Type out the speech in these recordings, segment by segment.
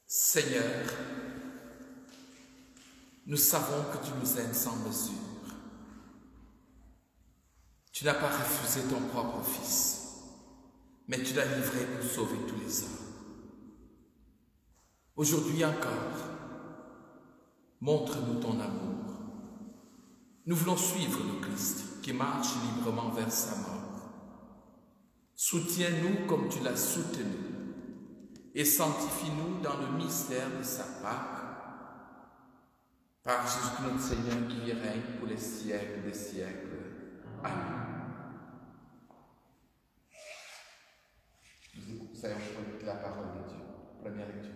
Seigneur, nous savons que tu nous aimes sans mesure. Tu n'as pas refusé ton propre Fils, mais tu l'as livré pour sauver tous les hommes. Aujourd'hui encore, montre-nous ton amour. Nous voulons suivre le Christ qui marche librement vers sa mort. Soutiens-nous comme tu l'as soutenu et sanctifie-nous dans le mystère de sa Pâque. Par Jésus notre Seigneur qui règne pour les siècles des siècles. Amen. Nous écoutons la parole de Dieu. Première lecture.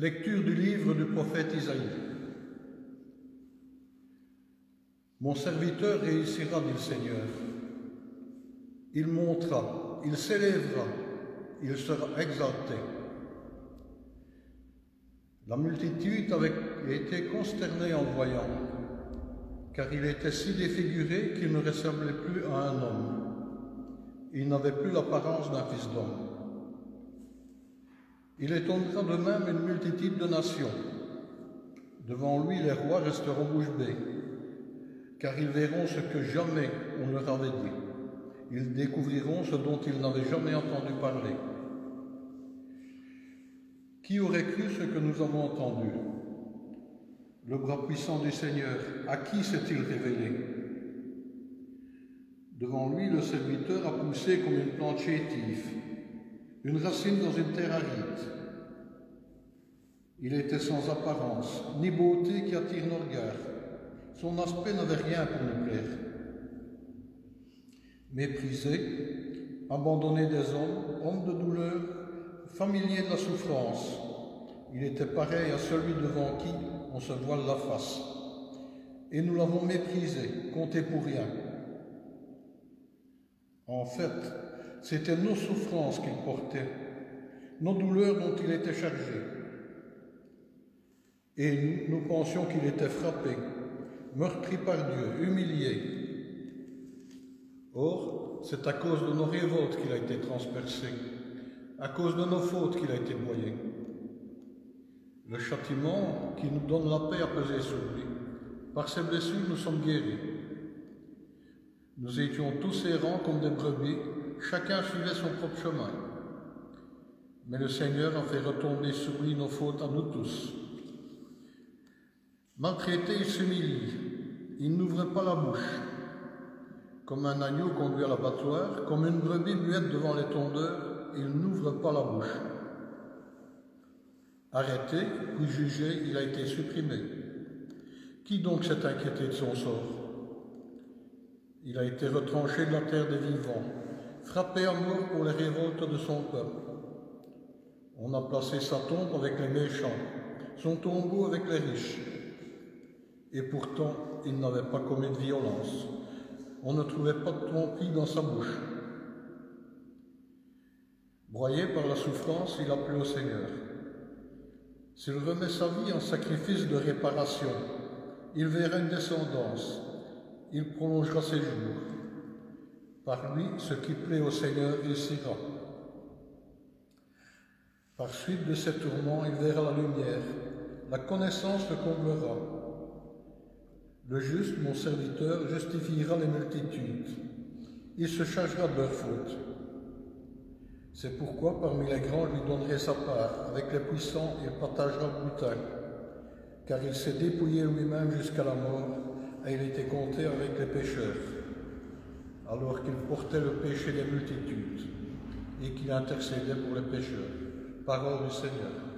Lecture du livre du prophète Isaïe. Mon serviteur réussira, dit le Seigneur. Il montera, il s'élèvera, il sera exalté. La multitude avait été consternée en voyant, car il était si défiguré qu'il ne ressemblait plus à un homme. Il n'avait plus l'apparence d'un fils d'homme. Il étonnera de même une multitude de nations. Devant lui, les rois resteront bouche bée, car ils verront ce que jamais on leur avait dit. Ils découvriront ce dont ils n'avaient jamais entendu parler. Qui aurait cru ce que nous avons entendu? Le bras puissant du Seigneur, à qui s'est-il révélé? Devant lui, le serviteur a poussé comme une plante chétive, une racine dans une terre aride. Il était sans apparence, ni beauté qui attire nos regards. Son aspect n'avait rien pour nous plaire. Méprisé, abandonné des hommes, homme de douleur, familier de la souffrance, il était pareil à celui devant qui on se voile la face. Et nous l'avons méprisé, compté pour rien. En fait, c'était nos souffrances qu'il portait, nos douleurs dont il était chargé. Et nous pensions qu'il était frappé, meurtri par Dieu, humilié. Or, c'est à cause de nos révoltes qu'il a été transpercé, à cause de nos fautes qu'il a été broyé. Le châtiment qui nous donne la paix a pesé sur lui. Par ses blessures, nous sommes guéris. Nous étions tous errants comme des brebis, chacun suivait son propre chemin. Mais le Seigneur a fait retomber sur lui nos fautes à nous tous. Maltraité, il s'humilie, il n'ouvre pas la bouche. Comme un agneau conduit à l'abattoir, comme une brebis muette devant les tondeurs, il n'ouvre pas la bouche. Arrêté, puis jugé, il a été supprimé. Qui donc s'est inquiété de son sort? Il a été retranché de la terre des vivants, frappé à mort pour les révoltes de son peuple. On a placé sa tombe avec les méchants, son tombeau avec les riches. Et pourtant, il n'avait pas commis de violence. On ne trouvait pas de tromperie dans sa bouche. Broyé par la souffrance, il a plu au Seigneur. S'il remet sa vie en sacrifice de réparation, il verra une descendance. Il prolongera ses jours. Par lui, ce qui plaît au Seigneur réussira. Par suite de ses tourments, il verra la lumière. La connaissance le comblera. Le juste, mon serviteur, justifiera les multitudes. Il se chargera de leurs fautes. C'est pourquoi, parmi les grands, je lui donnerai sa part. Avec les puissants, il partagera le butin. Car il s'est dépouillé lui-même jusqu'à la mort, et il était compté avec les pécheurs, alors qu'il portait le péché des multitudes et qu'il intercédait pour les pécheurs. Parole du Seigneur.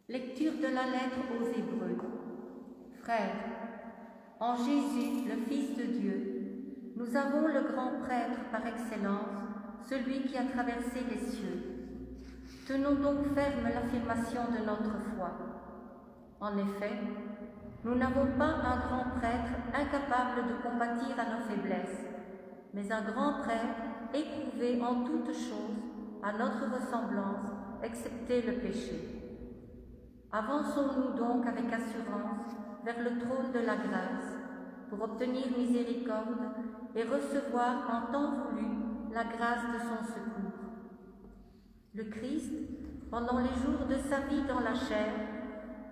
Lecture de la lettre aux Hébreux. Frères, en Jésus, le Fils de Dieu, nous avons le grand prêtre par excellence, celui qui a traversé les cieux. Tenons donc ferme l'affirmation de notre foi. En effet, nous n'avons pas un grand prêtre incapable de compatir à nos faiblesses, mais un grand prêtre éprouvé en toutes choses à notre ressemblance, excepté le péché. Avançons-nous donc avec assurance vers le trône de la grâce pour obtenir miséricorde et recevoir en temps voulu la grâce de son secours. Le Christ, pendant les jours de sa vie dans la chair,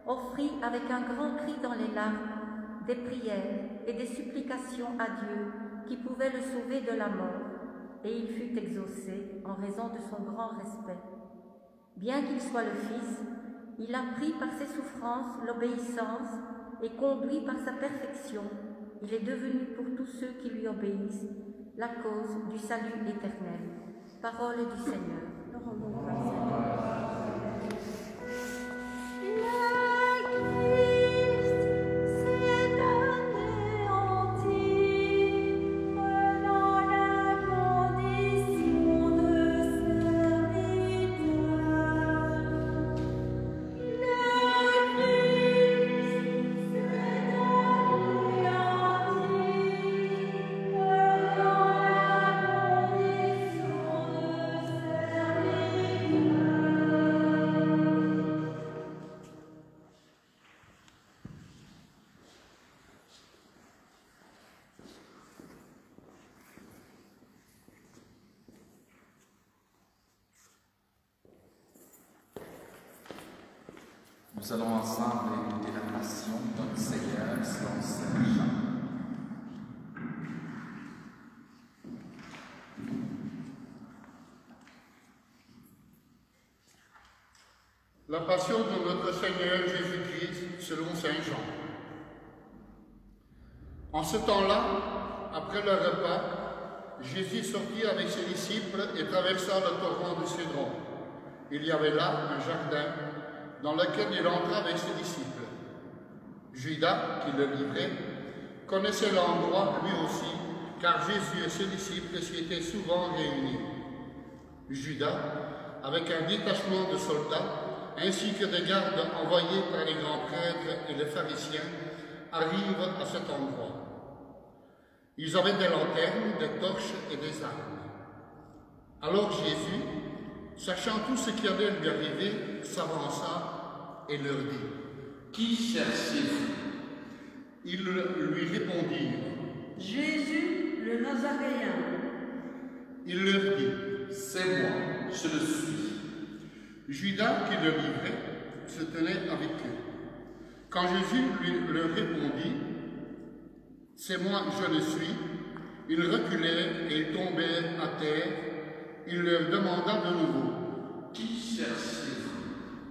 offrit avec un grand cri dans les larmes des prières et des supplications à Dieu qui pouvaient le sauver de la mort, et il fut exaucé en raison de son grand respect. Bien qu'il soit le Fils, il a pris par ses souffrances l'obéissance et conduit par sa perfection, il est devenu pour tous ceux qui lui obéissent la cause du salut éternel. Parole du Seigneur. Nous rendons grâce à Dieu. Amen. Nous allons ensemble écouter la passion de notre Seigneur selon Saint Jean. La passion de notre Seigneur Jésus-Christ selon Saint Jean. En ce temps-là, après le repas, Jésus sortit avec ses disciples et traversa le torrent de Cédron. Il y avait là un jardin dans lequel il entra avec ses disciples. Judas, qui le livrait, connaissait l'endroit lui aussi, car Jésus et ses disciples s'y étaient souvent réunis. Judas, avec un détachement de soldats, ainsi que des gardes envoyés par les grands prêtres et les pharisiens, arrivent à cet endroit. Ils avaient des lanternes, des torches et des armes. Alors Jésus, sachant tout ce qui allait lui arriver, s'avança et leur dit : « Qui cherchez-vous ? » Ils lui répondirent : « Jésus, le Nazaréen. » Il leur dit : « C'est moi, je le suis. » Judas, qui le livrait, se tenait avec eux. Quand Jésus leur répondit : « C'est moi, je le suis », ils reculèrent et ils tombèrent à terre. Il leur demanda de nouveau : « Qui cherchez-vous »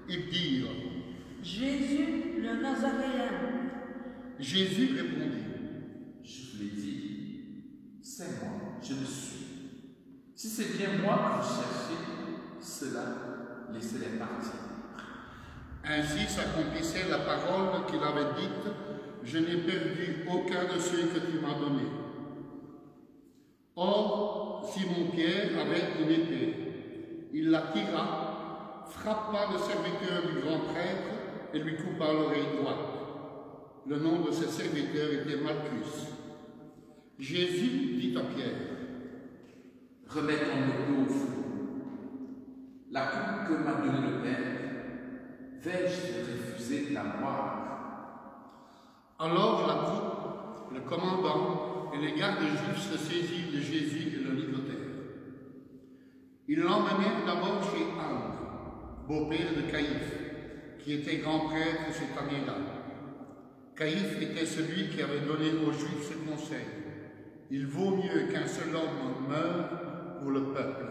Ils dirent : « Jésus, le Nazaréen. » Jésus répondit : « Je vous l'ai dit, c'est moi, je le suis. Si c'est bien moi que vous cherchez, cela, laissez-les partir. » Ainsi s'accomplissait la parole qu'il avait dite : « Je n'ai perdu aucun de ceux que tu m'as donnés. » Or, Simon-Pierre avait une épée. Il la tira, frappa le serviteur du grand prêtre et lui coupa l'oreille droite. Le nom de ce serviteur était Malchus. Jésus dit à Pierre : « Remettons-le au feu. La coupe que m'a donnée le Père, vais-je refuser de la boire ?» Alors la troupe, le commandant et les gardes juifs se saisirent de Jésus et le ligotèrent. Ils l'emmenèrent d'abord chez Anne, beau-père de Caïphe, qui était grand prêtre cette année-là. Caïphe était celui qui avait donné aux Juifs ce conseil : il vaut mieux qu'un seul homme meure pour le peuple.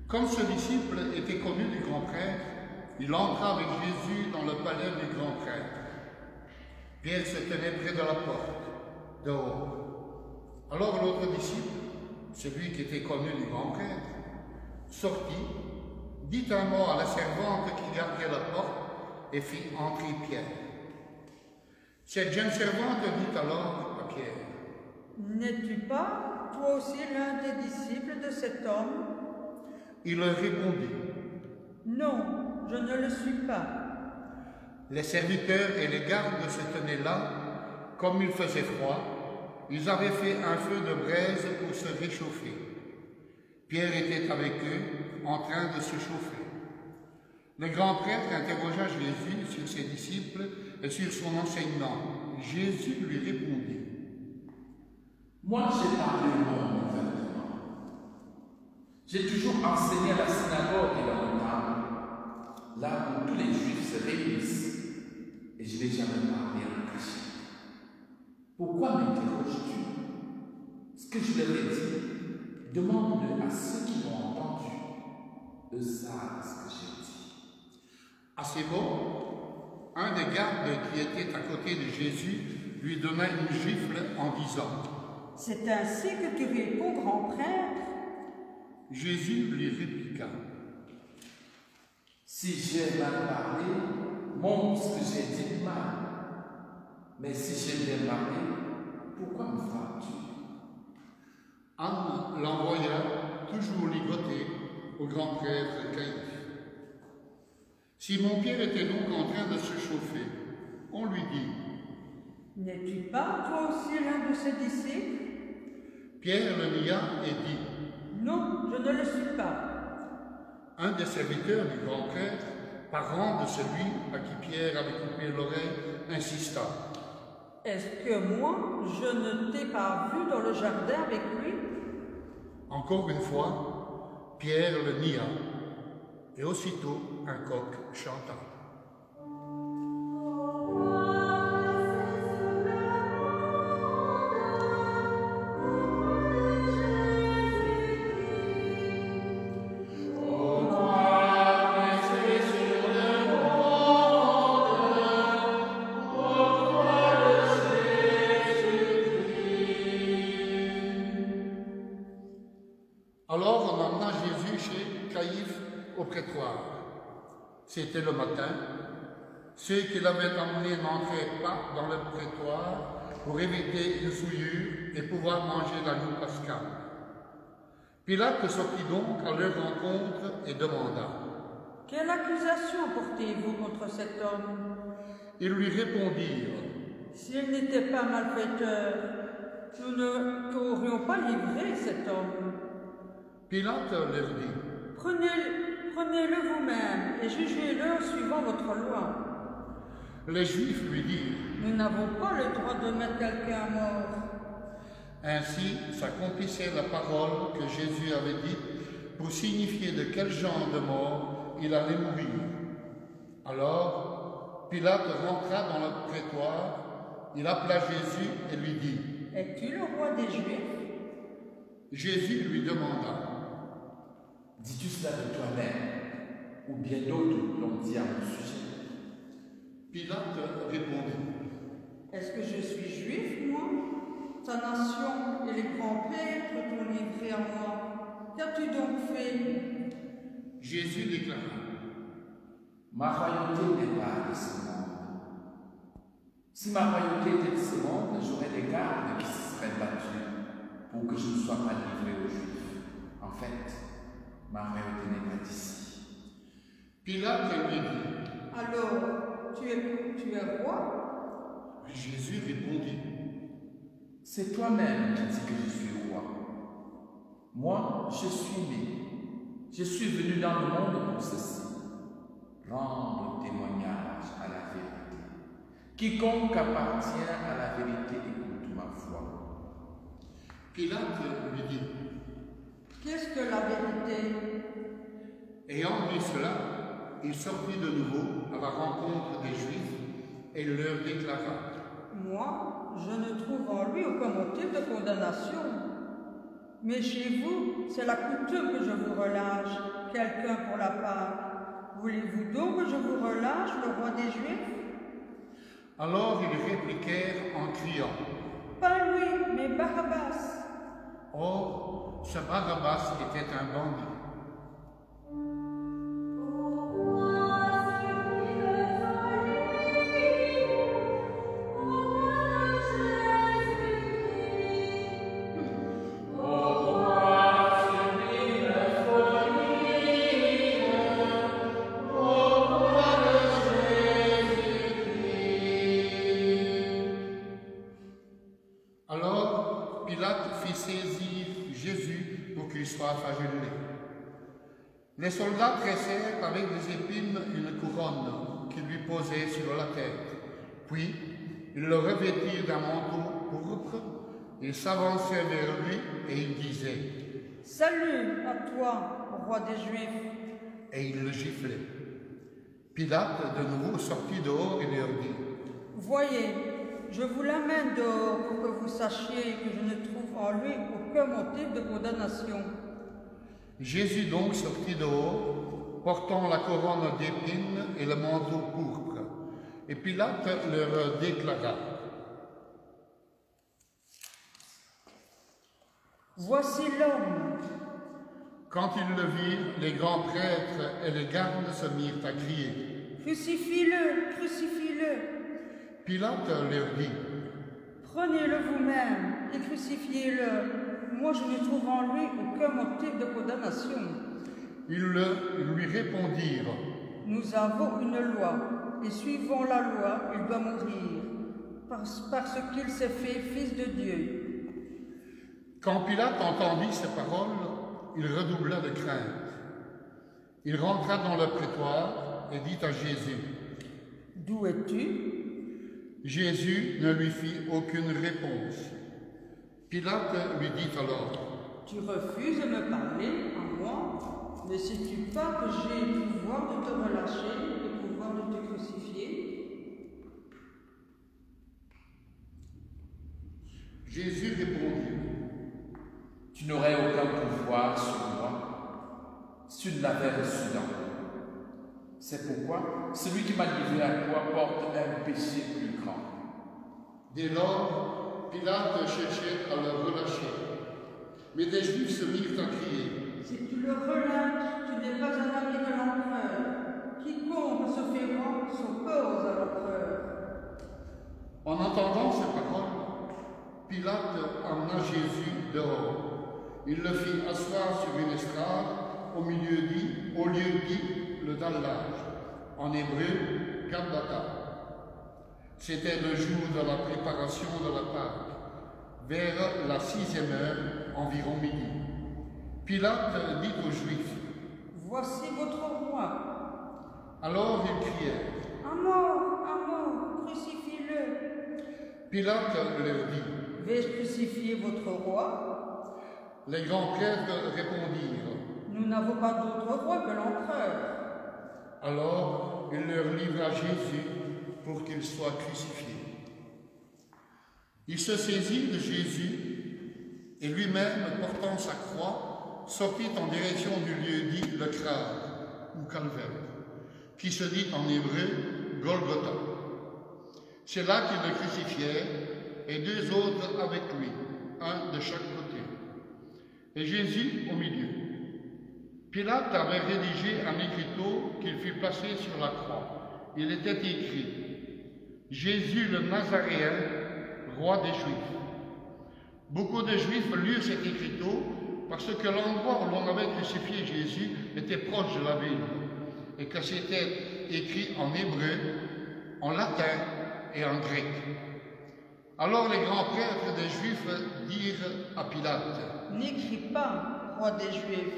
Comme ce disciple était connu du grand prêtre, il entra avec Jésus dans le palais du grand prêtre. Pierre se tenait près de la porte, dehors. Alors l'autre disciple, celui qui était connu du grand prêtre, sortit, dit un mot à la servante qui gardait la porte et fit entrer Pierre. Cette jeune servante dit alors à Pierre : « N'es-tu pas, toi aussi, l'un des disciples de cet homme ?» Il leur répondit : « Non, je ne le suis pas. » Les serviteurs et les gardes se tenaient là. Comme il faisait froid, ils avaient fait un feu de braise pour se réchauffer. Pierre était avec eux, en train de se chauffer. Le grand prêtre interrogea Jésus sur ses disciples et sur son enseignement. Jésus lui répondit : « Moi, j'ai parlé au monde ouvertement. J'ai toujours enseigné à la synagogue et dans le temple, là où tous les Juifs se réunissent, et je n'ai jamais parlé en cachette. Pourquoi m'interroges-tu? Ce que je leur ai dit, demande-le à ceux qui m'ont entendu. Eux savent ce que j'ai dit. » À ces mots, un des gardes qui était à côté de Jésus lui donna une gifle en disant : C'est ainsi que tu réponds, grand prêtre ? Jésus lui répliqua. Si j'ai mal parlé, montre ce que j'ai dit de mal. Mais si j'ai bien parlé, pourquoi me frappes-tu? Anne l'envoya toujours ligoter au grand prêtre Caïphe. Simon-Pierre était donc en train de se chauffer. On lui dit: N'es-tu pas toi aussi l'un de ses disciples? Pierre le nia et dit: Non, je ne le suis pas. Un des serviteurs du grand prêtre, parent de celui à qui Pierre avait coupé l'oreille, insista. Est-ce que moi, je ne t'ai pas vu dans le jardin avec lui? Encore une fois, Pierre le nia, et aussitôt un coq chanta. Alors on emmena Jésus chez Caïphe au prétoire. C'était le matin. Ceux qui l'avaient emmené n'entraient pas dans le prétoire pour éviter une souillure et pouvoir manger l'agneau pascal. Pilate sortit donc à leur rencontre et demanda: Quelle accusation portez-vous contre cet homme? Ils lui répondirent: S'il n'était pas malfaiteur, nous ne t'aurions pas livré cet homme. Pilate leur dit: Prenez-le vous-même et jugez-le en suivant votre loi. Les Juifs lui dirent: Nous n'avons pas le droit de mettre quelqu'un à mort. Ainsi s'accomplissait la parole que Jésus avait dite pour signifier de quel genre de mort il allait mourir. Alors Pilate rentra dans le prétoire, il appela Jésus et lui dit: Es-tu le roi des Juifs? Jésus lui demanda: Dis-tu cela de toi-même, ou bien d'autres l'ont dit à mon sujet? Pilate répondit: Est-ce que je suis juif, moi? Ta nation et les grands prêtres t'ont livré à moi. Qu'as-tu donc fait? Jésus déclara: Ma royauté n'est pas de ce monde. Si ma royauté était de ce monde, j'aurais des gardes qui se seraient battus pour que je ne sois pas livré aux Juifs. En fait, ma royauté n'est pas d'ici. Pilate lui dit: Alors, tu es roi? Jésus répondit: C'est toi-même qui dis que je suis roi. Moi, je suis né. Je suis venu dans le monde pour ceci: rendre témoignage à la vérité. Quiconque appartient à la vérité écoute ma voix. Pilate lui dit: Qu'est-ce que la vérité? Ayant dit cela, il sortit de nouveau à la rencontre des Juifs et leur déclara: Moi, je ne trouve en lui aucun motif de condamnation. Mais chez vous, c'est la coutume que je vous relâche, quelqu'un pour la Pâque. Voulez-vous donc que je vous relâche, le roi des Juifs? Alors ils répliquèrent en criant: Pas lui, mais Barabbas. Or, ce Barabbas était un bandit. Alors, Pilate fit saisir Jésus pour qu'il soit flagellé. Les soldats tressèrent avec des épines une couronne qu'ils lui posaient sur la tête. Puis, ils le revêtirent d'un manteau pourpre, ils s'avançaient vers lui et ils disaient: Salut à toi, roi des Juifs. Et ils le giflaient. Pilate de nouveau sortit dehors et leur dit: Voyez, je vous l'amène dehors pour que vous sachiez que je ne trouve en lui aucun motif de condamnation. Jésus donc sortit dehors, portant la couronne d'épines et le manteau pourpre. Et Pilate leur déclara: Voici l'homme. Quand ils le virent, les grands prêtres et les gardes se mirent à crier. Crucifie-le, crucifie-le. Pilate leur dit, Prenez-le vous-même et crucifiez-le. Moi, je ne trouve en lui aucun motif de condamnation. Ils lui répondirent, Nous avons une loi, et suivant la loi, il doit mourir, parce qu'il s'est fait fils de Dieu. Quand Pilate entendit ces paroles, il redoubla de crainte. Il rentra dans le prétoire et dit à Jésus, D'où es-tu? Jésus ne lui fit aucune réponse. Pilate lui dit alors, Tu refuses de me parler à moi? Ne sais-tu pas que j'ai le pouvoir de te relâcher et le pouvoir de te crucifier? Jésus répondit, Tu n'aurais aucun pouvoir sur moi si tu ne l'avais reçu d'en moi. C'est pourquoi celui qui m'a livré à toi porte un péché plus grand. Dès lors, Pilate cherchait à le relâcher. Mais des Juifs se mirent à crier, Si tu le relâches, tu n'es pas un ami de l'empereur. Quiconque se fait roi s'oppose à l'empereur. En entendant ces paroles, Pilate emmena Jésus dehors. Il le fit asseoir sur une estrade au lieu dit le dallage, en hébreu Gabbatha. C'était le jour de la préparation de la Pâque, vers la 6e heure, environ midi. Pilate dit aux Juifs, Voici votre roi. alors ils crièrent, À mort, crucifie-le. Pilate leur dit, Vais-je crucifier votre roi? les grands prêtres répondirent, Nous n'avons pas d'autre roi que l'empereur. alors il leur livra Jésus pour qu'il soit crucifié. Il se saisit de Jésus et lui-même, portant sa croix, sortit en direction du lieu dit le Crâne, ou Calvaire, qui se dit en hébreu Golgotha. C'est là qu'ils le crucifièrent, et 2 autres avec lui, un de chaque côté, et Jésus au milieu. Pilate avait rédigé un écriteau qu'il fit placer sur la croix. Il était écrit « Jésus le Nazaréen, roi des Juifs ». Beaucoup de Juifs lurent cet écriteau parce que l'endroit où l'on avait crucifié Jésus était proche de la ville et que c'était écrit en hébreu, en latin et en grec. Alors les grands prêtres des Juifs dirent à Pilate, N'écris pas, roi des Juifs,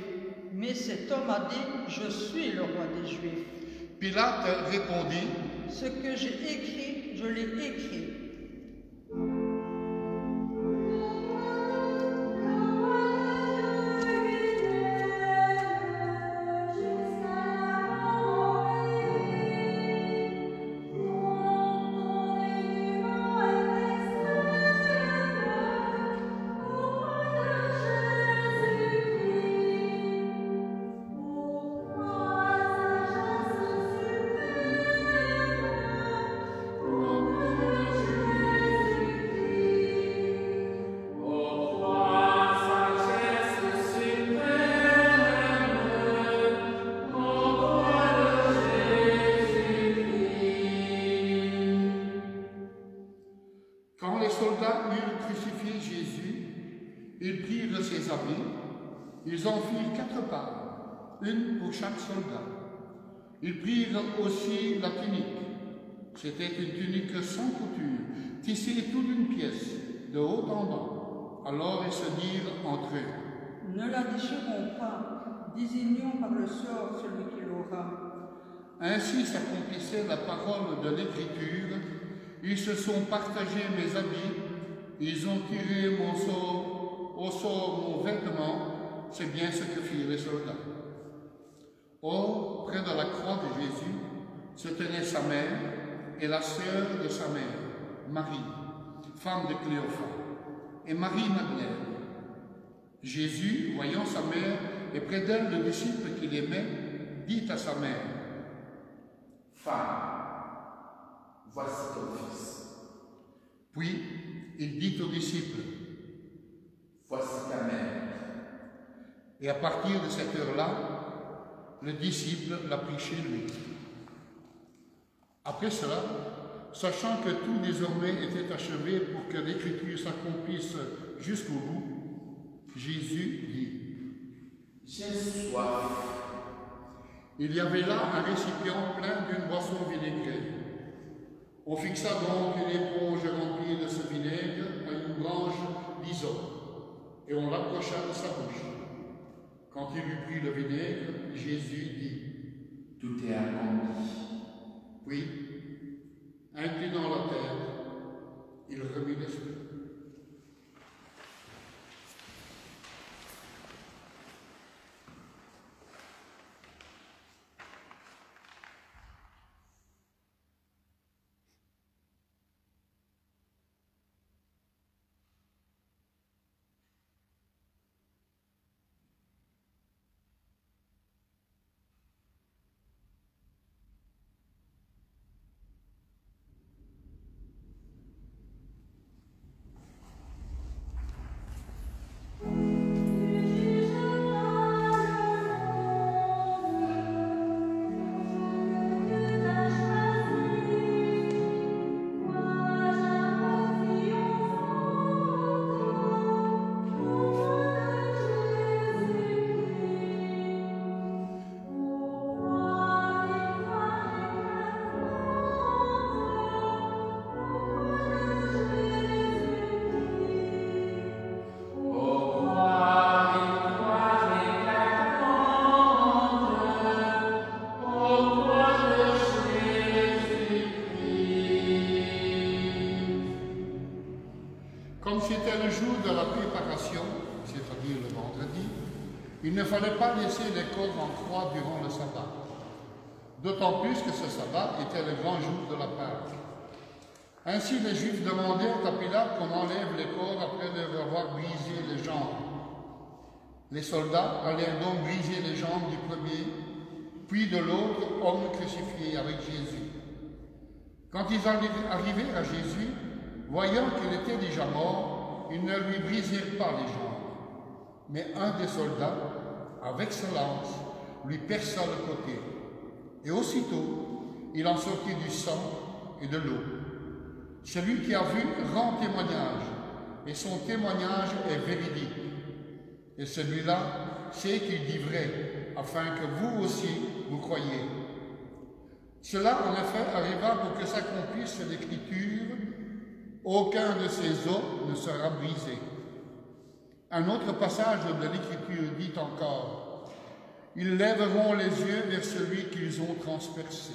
mais cet homme a dit, je suis le roi des Juifs. Pilate répondit, Ce que j'ai écrit, je l'ai écrit. Quand les soldats eurent crucifié Jésus, ils prirent ses habits, ils en firent 4 parts, une pour chaque soldat. Ils prirent aussi la tunique. C'était une tunique sans couture, tissée toute d'une pièce, de haut en bas. Alors ils se dirent entre eux, Ne la déchirons pas, désignons par le sort celui qui l'aura. ainsi s'accomplissait la parole de l'Écriture. Ils se sont partagés mes habits, ils ont tiré au sort mon vêtement, c'est bien ce que firent les soldats. Or, près de la croix de Jésus, se tenait sa mère et la sœur de sa mère, Marie, femme de Cléophas, et Marie-Madeleine. Jésus, voyant sa mère et près d'elle le disciple qu'il aimait, dit à sa mère, « Femme, voici ton fils. Puis il dit aux disciples, Voici ta mère. Et à partir de cette heure-là, le disciple l'a pris chez lui. Après cela, sachant que tout désormais était achevé pour que l'Écriture s'accomplisse jusqu'au bout, Jésus dit: J'ai soif. Il y avait là un récipient plein d'une boisson vinaigrée. On fixa donc une éponge remplie de ce vinaigre à une branche d'hysope, et on l'approcha de sa bouche. Quand il eut pris le vinaigre, Jésus dit: Tout est accompli. Puis, inclinant la terre, il remit l'esprit. Comme c'était le jour de la préparation, c'est-à-dire le vendredi, il ne fallait pas laisser les corps en croix durant le sabbat. D'autant plus que ce sabbat était le grand jour de la Pâque. Ainsi, les Juifs demandèrent à Pilate qu'on enlève les corps après leur avoir brisé les jambes. Les soldats allèrent donc briser les jambes du premier, puis de l'autre homme crucifié avec Jésus. Quand ils arrivèrent à Jésus, voyant qu'il était déjà mort, ils ne lui brisèrent pas les jambes. Mais un des soldats, avec sa lance, lui perça le côté. Et aussitôt, il en sortit du sang et de l'eau. Celui qui a vu rend témoignage, et son témoignage est véridique. Et celui-là sait qu'il dit vrai, afin que vous aussi vous croyiez. Cela, en effet, arriva pour que s'accomplisse l'Écriture: aucun de ces os ne sera brisé. Un autre passage de l'Écriture dit encore: ils lèveront les yeux vers celui qu'ils ont transpercé.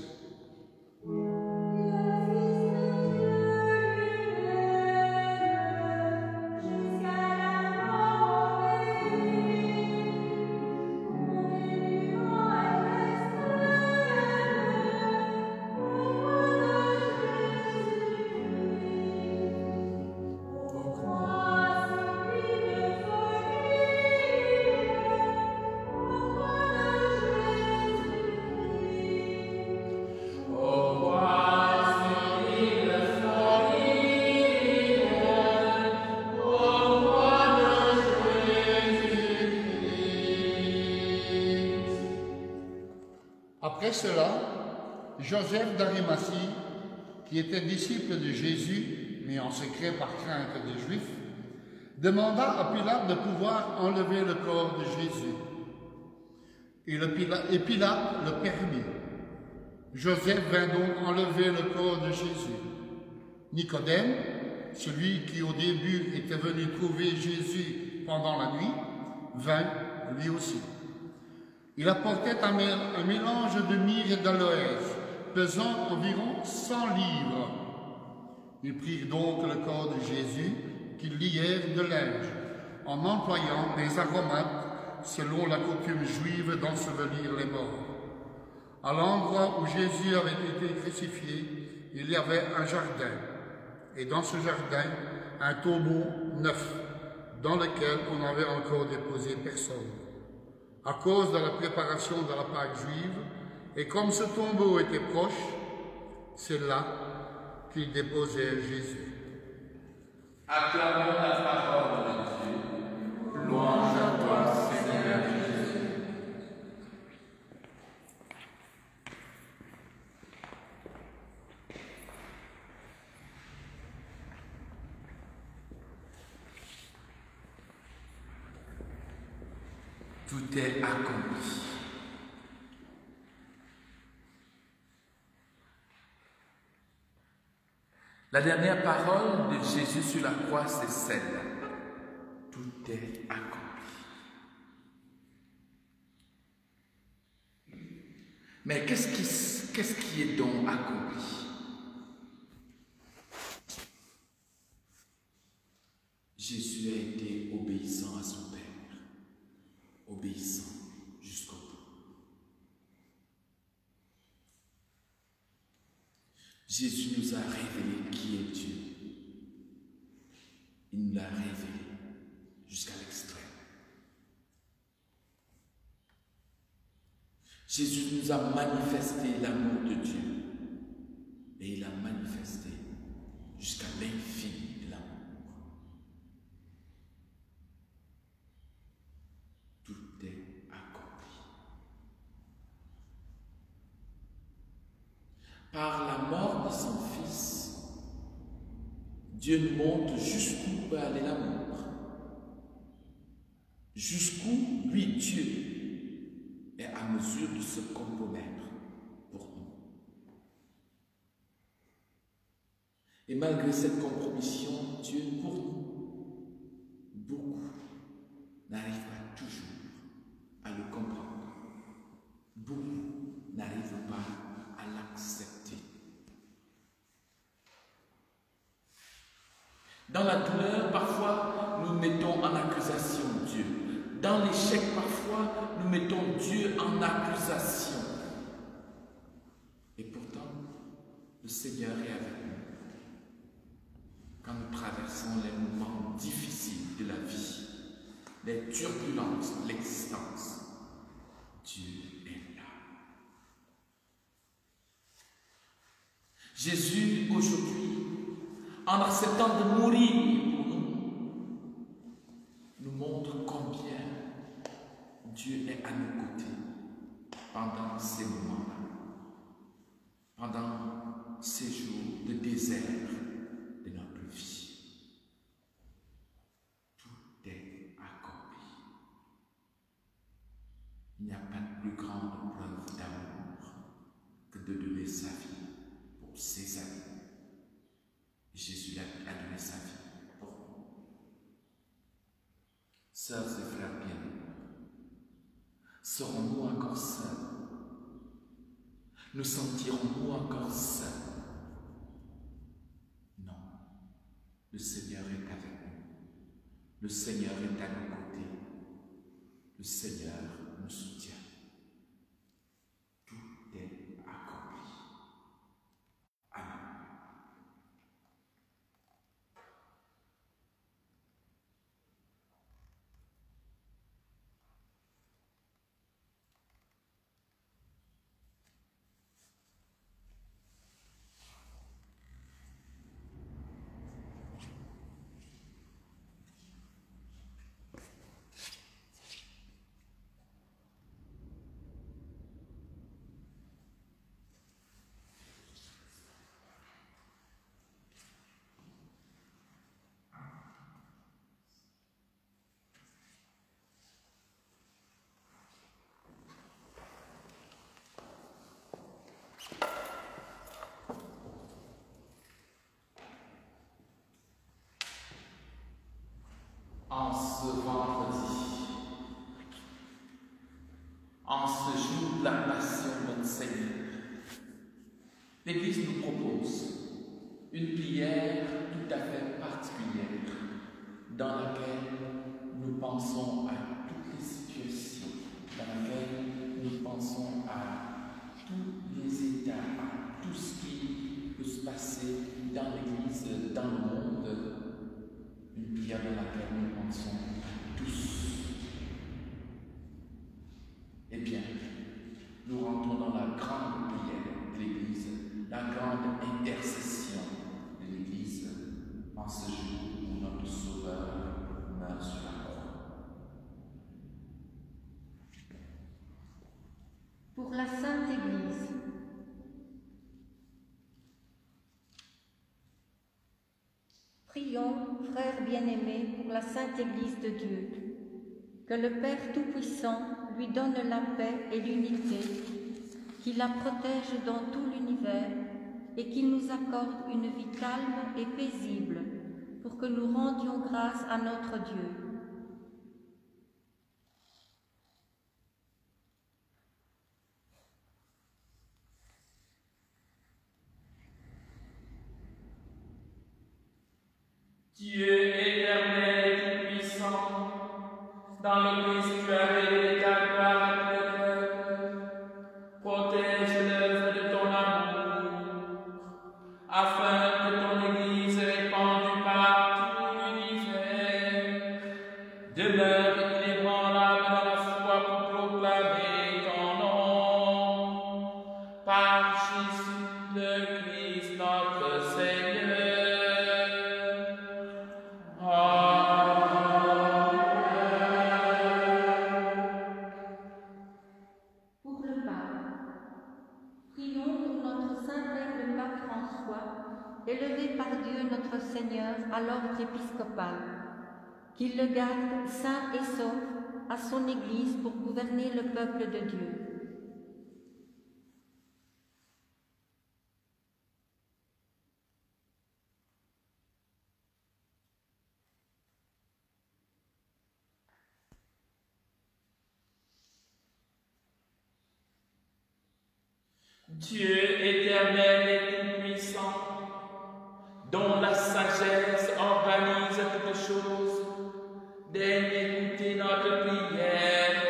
Après cela, Joseph d'Arimathie, qui était disciple de Jésus, mais en secret par crainte des Juifs, demanda à Pilate de pouvoir enlever le corps de Jésus. Et Pilate le permit. Joseph vint donc enlever le corps de Jésus. Nicodème, celui qui au début était venu trouver Jésus pendant la nuit, vint lui aussi. Il apportait un mélange de myrrhe et d'aloès, pesant environ 100 livres. Ils prirent donc le corps de Jésus, qu'ils lièrent de linge, en employant des aromates selon la coutume juive d'ensevelir les morts. À l'endroit où Jésus avait été crucifié, il y avait un jardin, et dans ce jardin, un tombeau neuf, dans lequel on n'avait encore déposé personne. À cause de la préparation de la Pâque juive, et comme ce tombeau était proche, c'est là qu'ils déposèrent Jésus. Acclamons la parole de Dieu. Louange à toi, Seigneur Jésus. Tout est accompli. La dernière parole de Jésus sur la croix, c'est celle-là. Tout est accompli. Mais qu'est-ce qui est donc accompli? Jésus a été obéissant à son Père, obéissant jusqu'au bout. Jésus nous a révélé qui est Dieu. Il nous l'a révélé jusqu'à l'extrême. Jésus nous a manifesté l'amour de Dieu et il a manifesté jusqu'à l'infini de l'amour. Tout est accompli. Par la mort de son Fils, Dieu nous montre jusqu'où peut aller l'amour. Jusqu'où, lui, Dieu, est à mesure de se compromettre pour nous. Et malgré cette compromission, Dieu, pour nous, beaucoup n'arrivent pas toujours à le comprendre. Beaucoup n'arrivent pas à l'accepter. Dans la douleur, parfois, nous mettons en accusation Dieu. Dans l'échec, parfois, nous mettons Dieu en accusation. Et pourtant, le Seigneur est avec nous. Quand nous traversons les moments difficiles de la vie, les turbulences de l'existence, Dieu est là. Jésus, aujourd'hui, en acceptant de mourir pour nous, nous montre combien Dieu est à nos côtés pendant ces moments-là, pendant ces jours de désert de notre vie. Tout est accompli. Il n'y a pas de plus grande preuve d'amour que de donner sa vie pour ses amis. Jésus a donné sa vie pour nous. Sœurs et frères bien-aimés, serons-nous encore seuls? Nous sentirons-nous encore seuls? Non. Le Seigneur est avec nous. Le Seigneur est à nos côtés. Le Seigneur nous soutient. Tout est accompli. Amen. En ce vendredi, en ce jour de la passion de notre Seigneur, l'Église nous propose une prière tout à fait particulière dans laquelle nous pensons à toutes les situations, dans laquelle nous pensons à tous les états, à tout ce qui peut se passer dans l'Église, dans le monde. Une prière dans laquelle nous pensons à tous. Eh bien, nous rentrons dans la grande prière de l'Église, la grande intercession de l'Église en ce jour où notre Sauveur meurt sur la croix. Pour la Sainte Église, prions, frères bien-aimés, pour la Sainte Église de Dieu. que le Père Tout-Puissant lui donne la paix et l'unité, qu'il la protège dans tout l'univers et qu'il nous accorde une vie calme et paisible pour que nous rendions grâce à notre Dieu. Dieu éternel et tout-puissant, dans le Christ tu as révélé ta gloire à tous les peuples. Protège l'œuvre de ton amour, afin que ton Église répandue par tout l'univers demeure inébranlable dans la foi pour proclamer ton nom. Par Jésus le Christ notre Seigneur. Élevé par Dieu notre Seigneur à l'ordre épiscopal, qu'il le garde saint et sauf à son Église pour gouverner le peuple de Dieu. Dieu éternel et tout-puissant, dont la sagesse organise toutes choses, daigne écouter notre prière.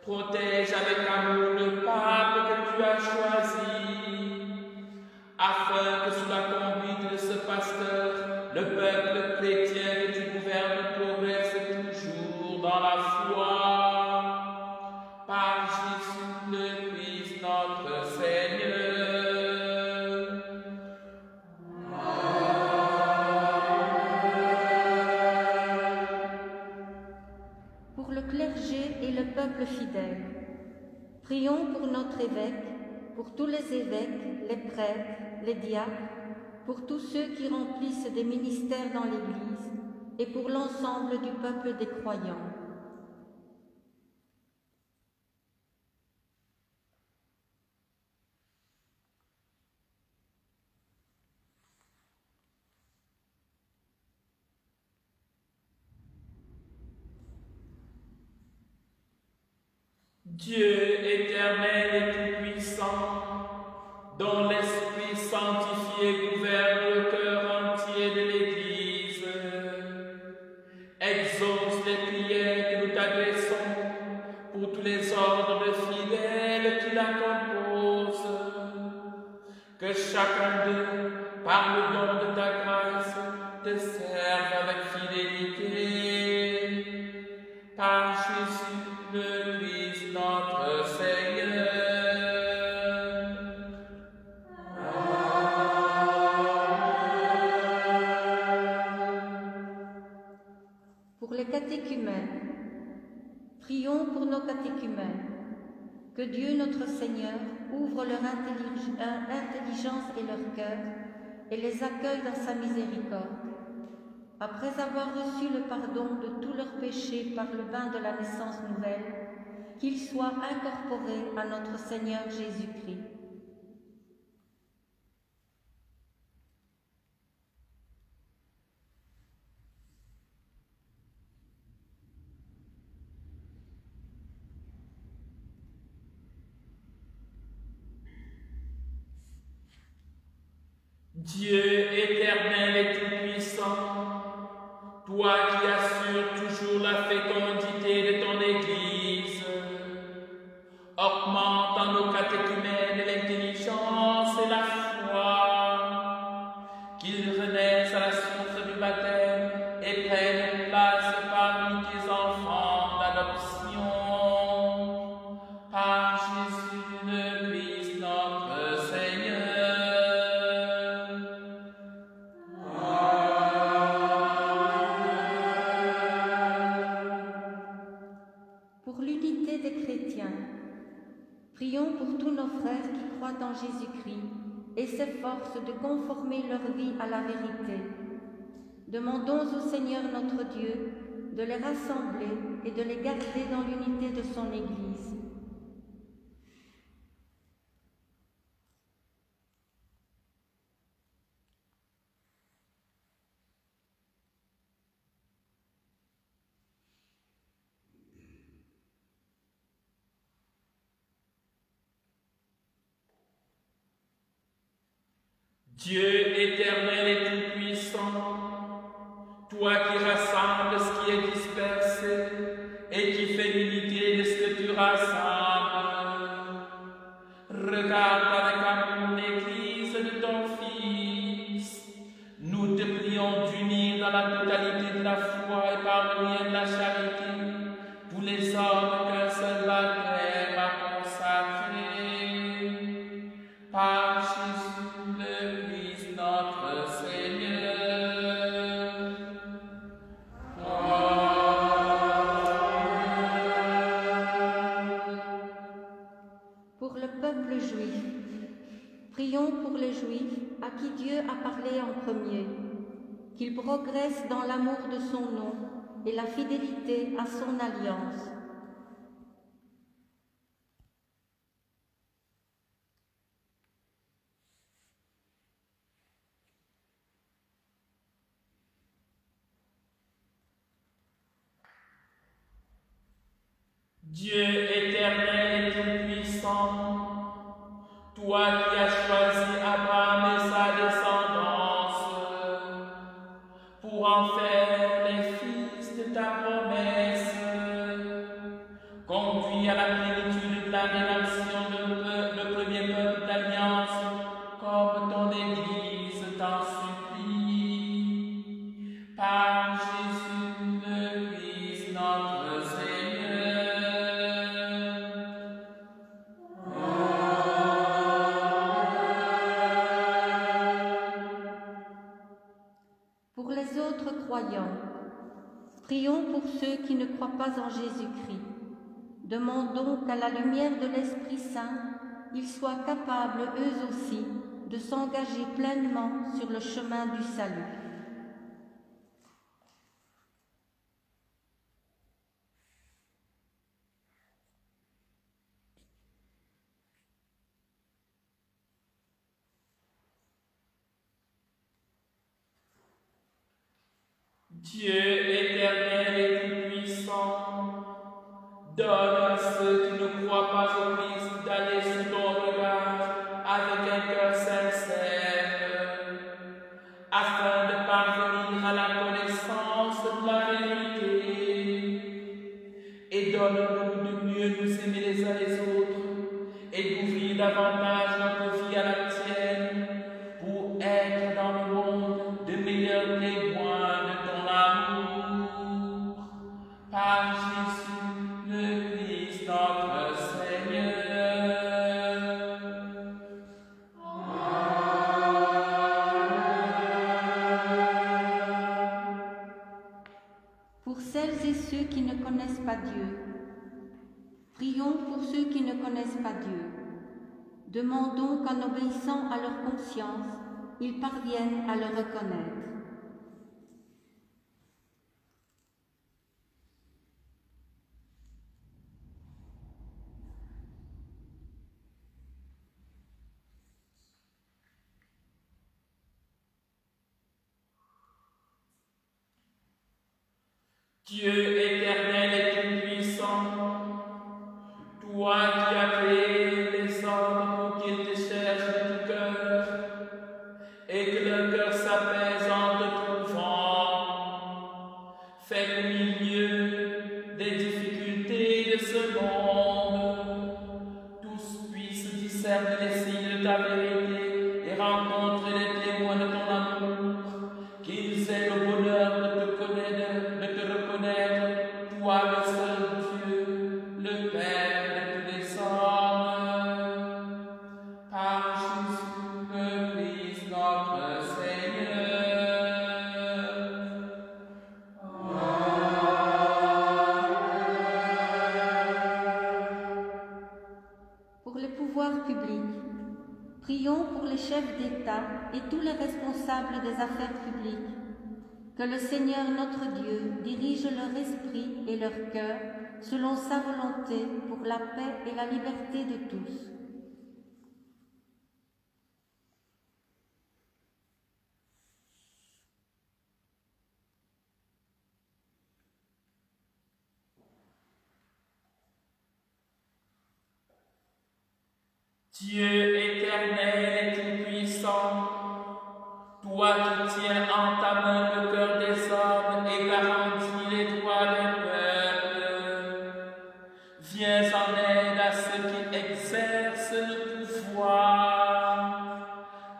Protège avec amour le pape que tu as choisi, afin que sous la conduite de ce pasteur, le peuple chrétien que tu gouvernes progresse toujours dans la foi. Par Jésus le Christ notre Seigneur. Pour le clergé et le peuple fidèle, prions pour notre évêque, pour tous les évêques, les prêtres, les diacres, pour tous ceux qui remplissent des ministères dans l'Église et pour l'ensemble du peuple des croyants. Dieu éternel et tout-puissant, dont l'Esprit sanctifié gouverne le cœur entier de l'Église, exauce les prières que nous t'adressons pour tous les ordres de fidèles qui la composent. Que chacun d'eux, par le don de ta grâce, te serve avec fidélité. Par Jésus le Christ notre Seigneur. Pour les catéchumènes, prions pour nos catéchumènes. Que Dieu notre Seigneur ouvre leur intelligence et leur cœur et les accueille dans sa miséricorde. Après avoir reçu le pardon de tous leurs péchés par le bain de la naissance nouvelle, qu'ils soient incorporés à notre Seigneur Jésus-Christ. Dieu éternel et tout-puissant, toi qui assures toujours la fécondité de ton Église, augmente en nos catéchumènes l'intelligence et la foi, qu'ils renaissent à la source du baptême et prennent place parmi tes enfants d'adoption. Par Jésus le Christ notre Seigneur. Pour l'unité des chrétiens, prions pour tous nos frères qui croient en Jésus-Christ et s'efforcent de conformer leur vie à la vérité. Demandons au Seigneur notre Dieu de les rassembler et de les garder dans l'unité de son Église. Dieu éternel et tout-puissant, toi qui rassembles ce qui est dispersé et qui fais l'unité de ce que tu rassembles, regarde avec amour l'Église de ton Fils. Nous te prions d'unir dans la totalité de la foi et par le lien de la charité tous les hommes qu'un seul baptême a consacrés. Par Jésus le Christ notre Seigneur. Pour le peuple juif, prions pour les Juifs à qui Dieu a parlé en premier, qu'ils progressent dans l'amour de son nom et la fidélité à son alliance. Dieu éternel et tout-puissant, toi qui as choisi Abraham et sa descendance pour en faire les fils de ta promesse, conduis à la plénitude de la rédemption le premier peuple d'alliance, comme ton Église t'en supplie, par Jésus le Christ notre Seigneur. Pour les autres croyants, prions pour ceux qui ne croient pas en Jésus-Christ. Demandons qu'à la lumière de l'Esprit Saint, ils soient capables eux aussi de s'engager pleinement sur le chemin du salut. Dieu éternel et tout-puissant, donne à ceux qui ne croient pas au Christ d'aller sous ton regard avec un cœur sincère, afin de parvenir à la connaissance de la vérité. Et donne-nous de mieux nous aimer les uns les autres et d'ouvrir davantage notre vie à la tienne pour être dans le monde de meilleurs témoins de ton amour. Par Jésus le Christ notre Seigneur. Pour celles et ceux qui ne connaissent pas Dieu, prions pour ceux qui ne connaissent pas Dieu. Demandons qu'en obéissant à leur conscience, ils parviennent à le reconnaître. Dieu éternel et tout-puissant, toi qui as créé les hommes pour qu'ils te cherchent de tout cœur, et que leur cœur s'apaise en te trouvant, fais qu'au milieu des difficultés de ce monde, tous puissent discerner les signes de ta vérité et rencontrer les témoins de ton amour, qu'ils aient le bonheur de te reconnaître, toi le seul Dieu, le Père de tous les hommes, par Jésus le Christ notre Seigneur. Pour les pouvoirs publics, prions pour les chefs d'État et tous les responsables des affaires publiques. Que le Seigneur notre Dieu dirige leur esprit et leur cœur selon sa volonté pour la paix et la liberté de tous. Dieu éternel et tout-puissant, toi qui tiens en ta main le cœur des hommes et garantis les droits des peuples, viens en aide à ceux qui exercent le pouvoir,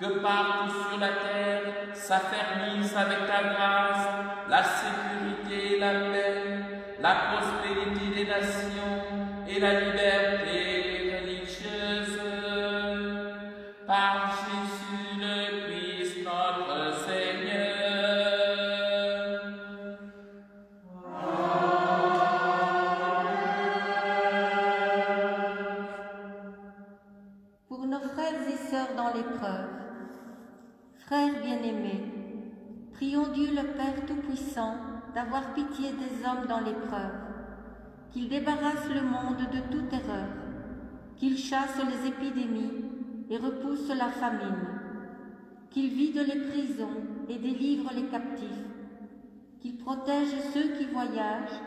que partout sur la terre s'affermisse avec ta grâce la sécurité, la paix, la prospérité des nations et la liberté religieuse. Par Jésus le Christ notre Seigneur. Pour nos frères et sœurs dans l'épreuve, frères bien-aimés, prions Dieu le Père Tout-Puissant d'avoir pitié des hommes dans l'épreuve, qu'il débarrasse le monde de toute erreur, qu'il chasse les épidémies et repousse la famine, qu'il vide les prisons et délivre les captifs, qu'il protège ceux qui voyagent,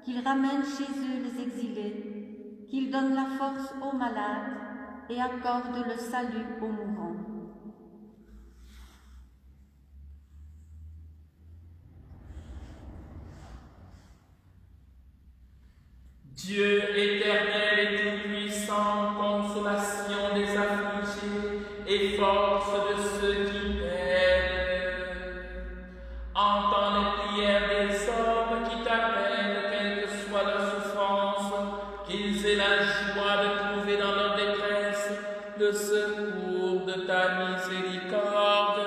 qu'il ramène chez eux les exilés, qu'il donne la force aux malades et accorde le salut aux mourants. Dieu éternel et tout-puissant, consolation des affligés et force de ceux qui peinent, entends les prières des hommes qui t'appellent, quelle que soit leur souffrance, qu'ils aient la joie de trouver dans leur détresse le secours de ta miséricorde.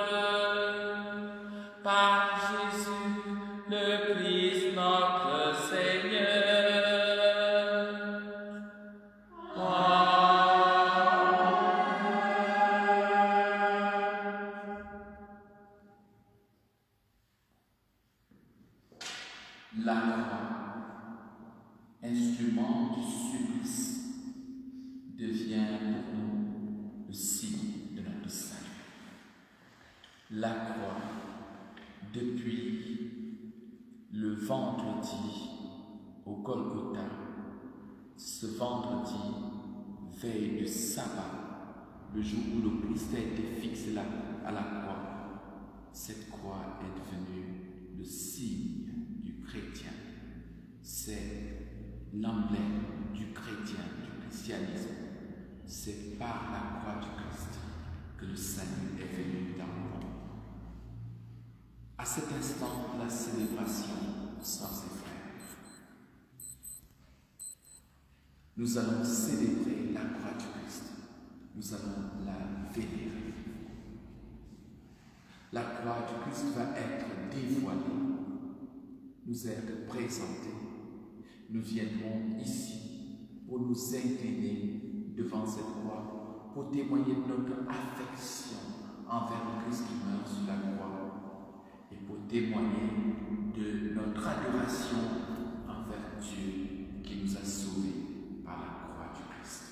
Par Jésus, le Christ notre Seigneur. La croix, instrument du supplice, devient pour nous le signe de notre salut. La croix, depuis le vendredi au Golgotha, ce vendredi, veille de sabbat, le jour où le Christ a été fixé à la croix, cette croix est devenue le signe du chrétien. C'est l'emblème du chrétien, du christianisme. C'est par la croix du Christ que le salut est venu dans le monde. À cet instant de la célébration, sœurs et frères, nous allons célébrer la croix du Christ. Nous allons la vénérer. La croix du Christ va être dévoilée, nous être présentée. Nous viendrons ici pour nous incliner devant cette croix, pour témoigner de notre affection envers le Christ qui meurt sur la croix et pour témoigner de notre adoration envers Dieu qui nous a sauvés par la croix du Christ.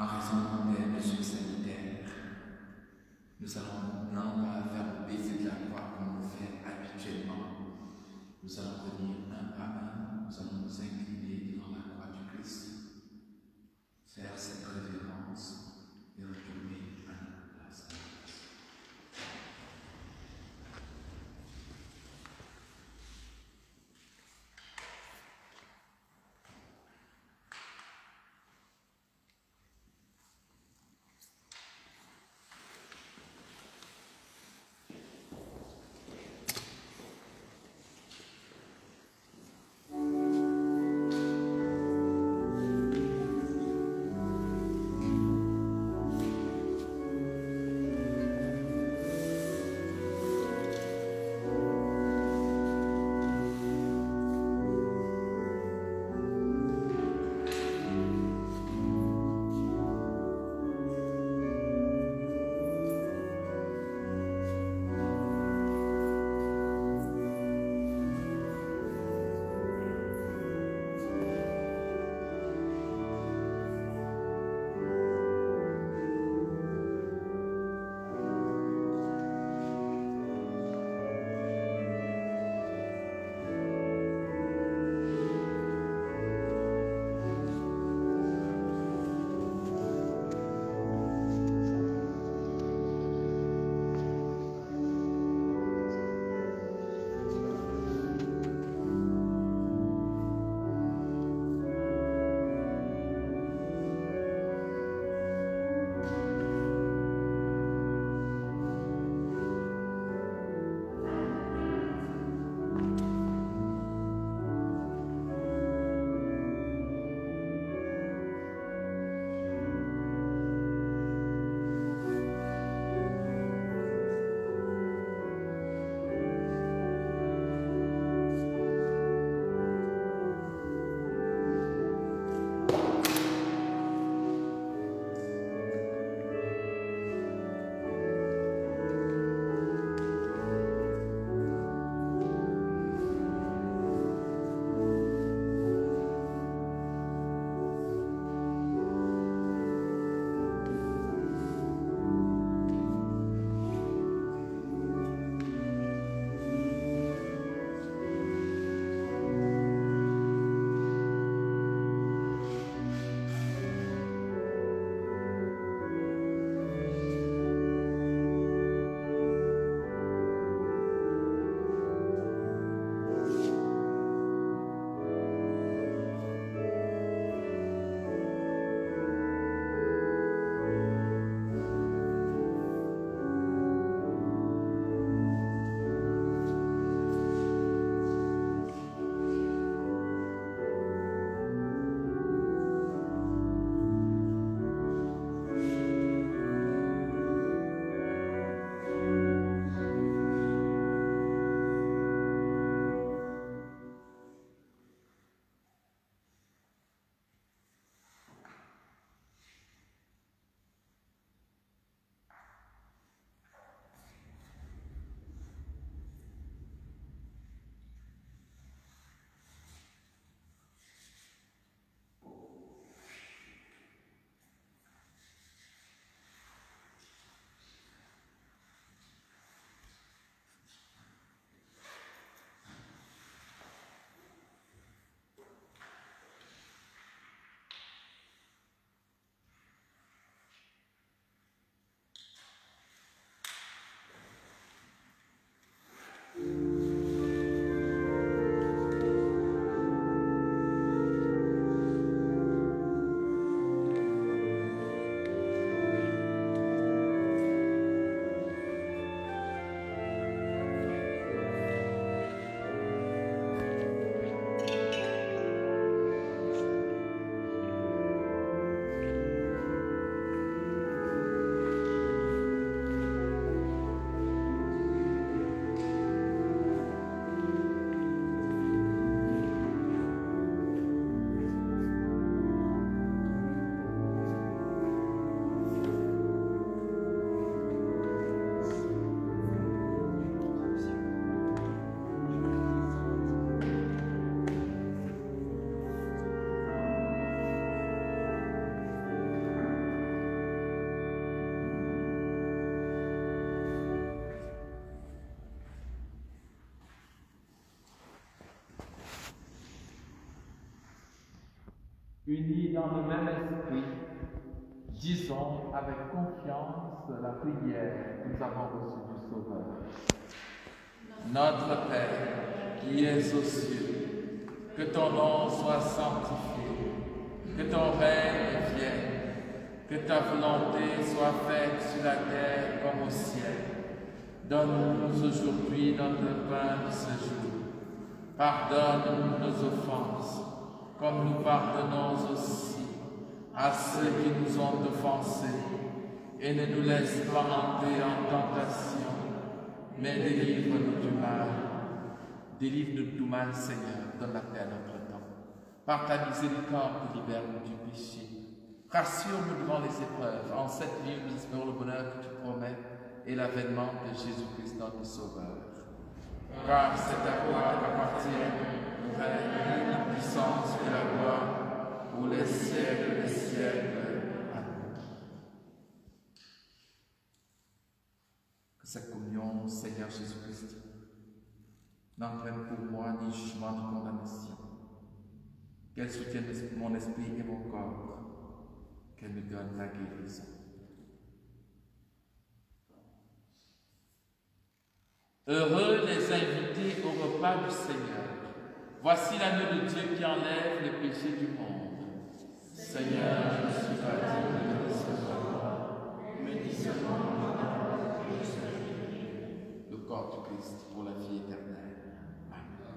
en raison des mesures sanitaires, nous allons non pas faire le baiser de la croix comme on le fait habituellement. Nous allons venir un par un, nous allons nous incliner devant la croix du Christ, faire cette révérence et retourner à notre place. unis dans le même esprit, disons avec confiance la prière que nous avons reçue du Sauveur. Notre Père, qui es aux cieux, que ton nom soit sanctifié, que ton règne vienne, que ta volonté soit faite sur la terre comme au ciel. Donne-nous aujourd'hui notre pain de ce jour. Pardonne-nous nos offenses, comme nous pardonnons aussi à ceux qui nous ont offensés. Et ne nous laisse pas entrer en tentation, mais délivre-nous du mal. Délivre-nous du mal, Seigneur, donne la paix à notre temps. Par ta miséricorde, libère-nous du péché. Rassure-nous devant les épreuves. En cette vie, nous espérons le bonheur que tu promets et l'avènement de Jésus-Christ, notre Sauveur. Car c'est à toi qu'appartient le règne, la puissance et la gloire pour les siècles des siècles. Amen. Que cette communion, Seigneur Jésus-Christ, n'entraîne pour moi ni jugement ni condamnation. Qu'elle soutienne mon esprit et mon corps. Qu'elle me donne la guérison. Heureux les invités au repas du Seigneur. Voici l'agneau de Dieu qui enlève les péchés du monde. Seigneur, je ne suis pas digne de recevoir, mais dis seulement ma parole et je serai guéri. Le corps du Christ pour la vie éternelle. Amen.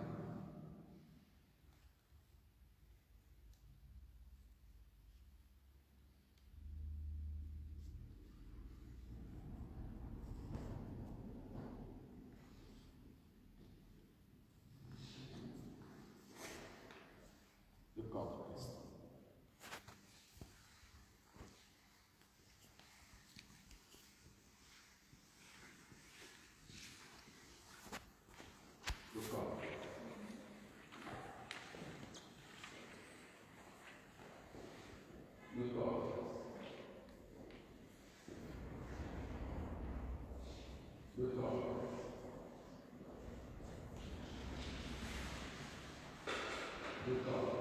Le corps du Christ. Le corps. Le corps. Le corps. Le corps.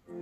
Le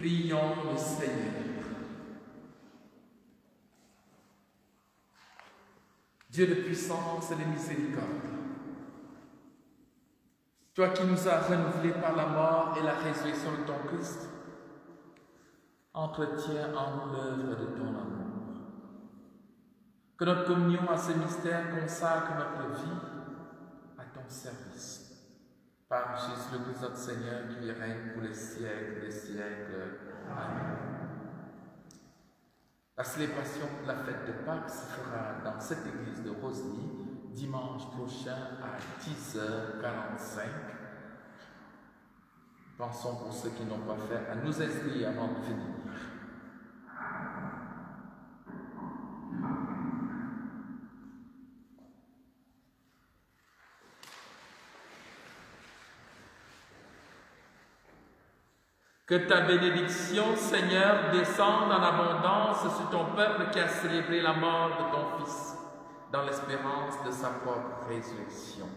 Prions le Seigneur. Dieu de puissance et de miséricorde, toi qui nous as renouvelés par la mort et la résurrection de ton Christ, entretiens en nous l'œuvre de ton amour. Que notre communion à ce mystère consacre notre vie à ton service. Par Jésus le Christ notre Seigneur, qui règne pour les siècles des siècles. Amen. La célébration de la fête de Pâques se fera dans cette église de Rosny dimanche prochain à 10h45. Pensons pour ceux qui n'ont pas fait à nous inscrire avant de venir. Que ta bénédiction, Seigneur, descende en abondance sur ton peuple qui a célébré la mort de ton Fils, dans l'espérance de sa propre résurrection.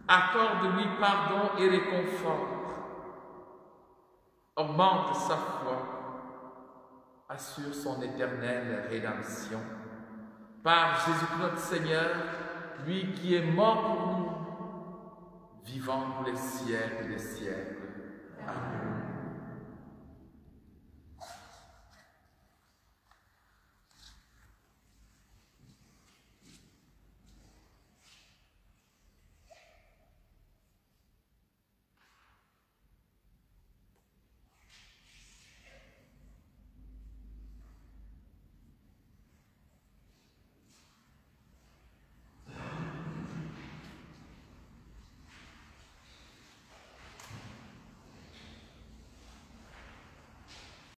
Accorde-lui pardon et réconfort. Augmente sa foi. Assure son éternelle rédemption. Par Jésus-Christ notre Seigneur, lui qui est mort pour nous, vivant pour les siècles des siècles. Amen.